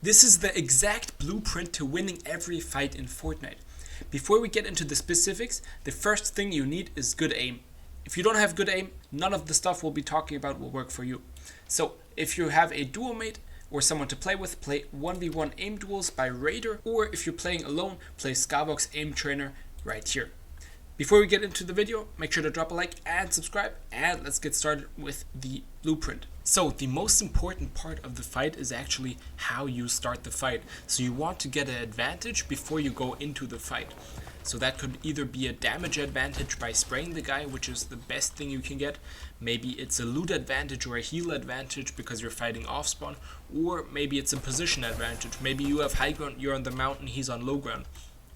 This is the exact blueprint to winning every fight in Fortnite. Before we get into the specifics, the first thing you need is good aim. If you don't have good aim, none of the stuff we'll be talking about will work for you. So if you have a duo mate or someone to play with, play 1v1 aim duels by Raider, or if you're playing alone, play Skavox Aim Trainer right here. Before we get into the video, make sure to drop a like and subscribe, and let's get started with the blueprint. So the most important part of the fight is actually how you start the fight. So you want to get an advantage before you go into the fight. So that could either be a damage advantage by spraying the guy, which is the best thing you can get. Maybe it's a loot advantage or a heal advantage because you're fighting off spawn. Or maybe it's a position advantage. Maybe you have high ground, you're on the mountain, he's on low ground.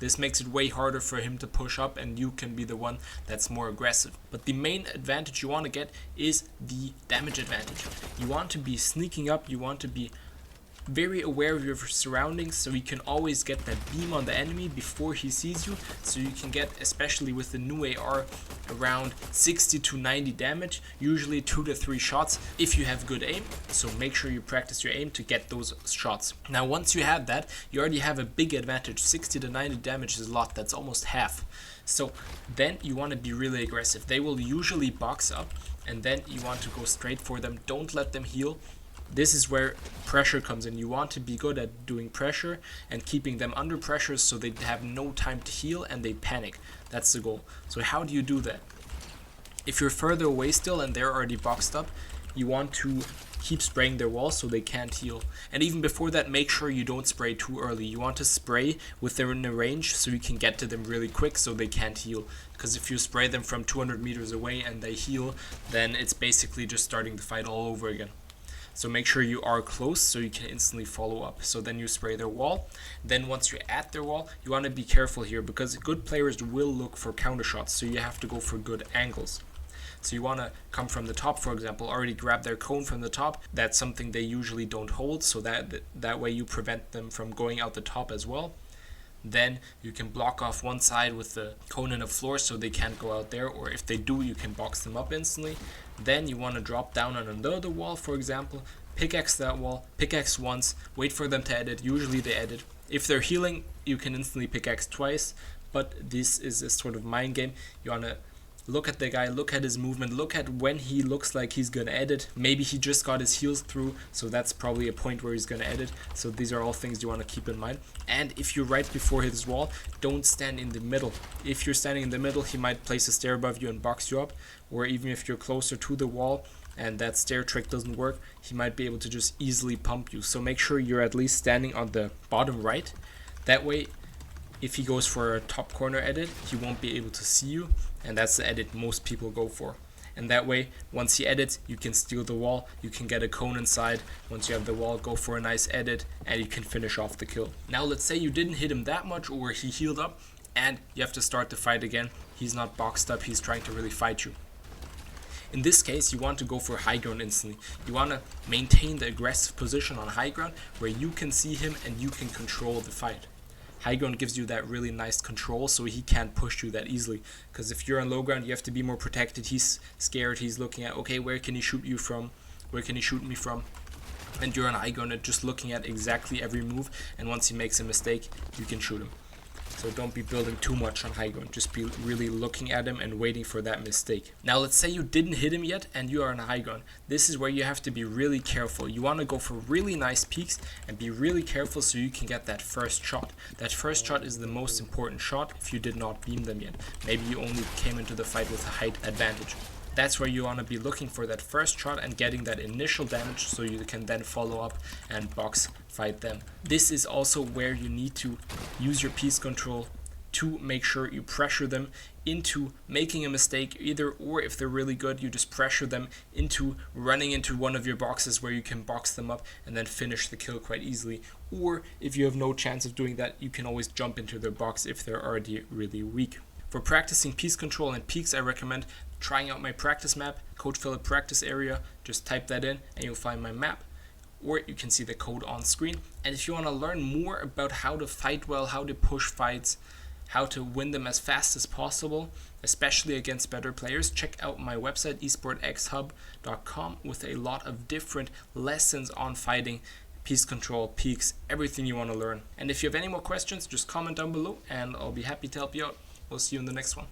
This makes it way harder for him to push up and you can be the one that's more aggressive. But the main advantage you want to get is the damage advantage. You want to be sneaking up, you want to be very aware of your surroundings, so you can always get that beam on the enemy before he sees you, so you can get, especially with the new AR, around 60 to 90 damage, usually 2 to 3 shots if you have good aim. So make sure you practice your aim to get those shots. Now once you have that, you already have a big advantage. 60 to 90 damage is a lot, that's almost half. So then you want to be really aggressive. They will usually box up and then you want to go straight for them. Don't let them heal. This is where pressure comes in. You want to be good at doing pressure and keeping them under pressure so they have no time to heal and they panic. That's the goal. So how do you do that? If you're further away still and they're already boxed up, you want to keep spraying their walls so they can't heal. And even before that, make sure you don't spray too early. You want to spray with them in the range so you can get to them really quick so they can't heal. Because if you spray them from 200 meters away and they heal, then it's basically just starting the fight all over again. So make sure you are close so you can instantly follow up. So then you spray their wall. Then once you're at their wall, you want to be careful here because good players will look for counter shots. So you have to go for good angles. So you want to come from the top, for example, already grab their cone from the top. That's something they usually don't hold. So that way you prevent them from going out the top as well. Then you can block off one side with the cone in the floor so they can't go out there, or if they do, you can box them up instantly. Then you want to drop down on another wall, for example, pickaxe that wall, pickaxe once, wait for them to edit. Usually they edit. If they're healing, you can instantly pickaxe twice, but this is a sort of mind game. You want to look at the guy, look at his movement, look at when he looks like he's gonna edit. Maybe he just got his heals through, so that's probably a point where he's gonna edit. So these are all things you want to keep in mind. And if you're right before his wall, don't stand in the middle. If you're standing in the middle, he might place a stair above you and box you up. Or even if you're closer to the wall and that stair trick doesn't work, he might be able to just easily pump you. So make sure you're at least standing on the bottom right. That way, if he goes for a top corner edit, he won't be able to see you, and that's the edit most people go for. And that way, once he edits, you can steal the wall, you can get a cone inside. Once you have the wall, go for a nice edit, and you can finish off the kill. Now let's say you didn't hit him that much, or he healed up, and you have to start the fight again. He's not boxed up, he's trying to really fight you. In this case, you want to go for high ground instantly. You want to maintain the aggressive position on high ground, where you can see him and you can control the fight. High ground gives you that really nice control so he can't push you that easily. Because if you're on low ground, you have to be more protected. He's scared. He's looking at, okay, where can he shoot you from? Where can he shoot me from? And you're on high ground and just looking at exactly every move. And once he makes a mistake, you can shoot him. So don't be building too much on high ground. Just be really looking at him and waiting for that mistake. Now let's say you didn't hit him yet and you are on high ground. This is where you have to be really careful. You want to go for really nice peaks and be really careful so you can get that first shot. That first shot is the most important shot if you did not beam them yet. Maybe you only came into the fight with a height advantage. That's where you want to be looking for that first shot and getting that initial damage so you can then follow up and box fight them. This is also where you need to use your piece control to make sure you pressure them into making a mistake either, or if they're really good, you just pressure them into running into one of your boxes where you can box them up and then finish the kill quite easily. Or if you have no chance of doing that, you can always jump into their box if they're already really weak. For practicing piece control and peaks, I recommend trying out my practice map, Coach Philip practice area. Just type that in and you'll find my map, or you can see the code on screen. And if you want to learn more about how to fight well, how to push fights, how to win them as fast as possible, especially against better players, check out my website esportxhub.com with a lot of different lessons on fighting piece control, peaks, everything you want to learn. And if you have any more questions, just comment down below and I'll be happy to help you out. We'll see you in the next one.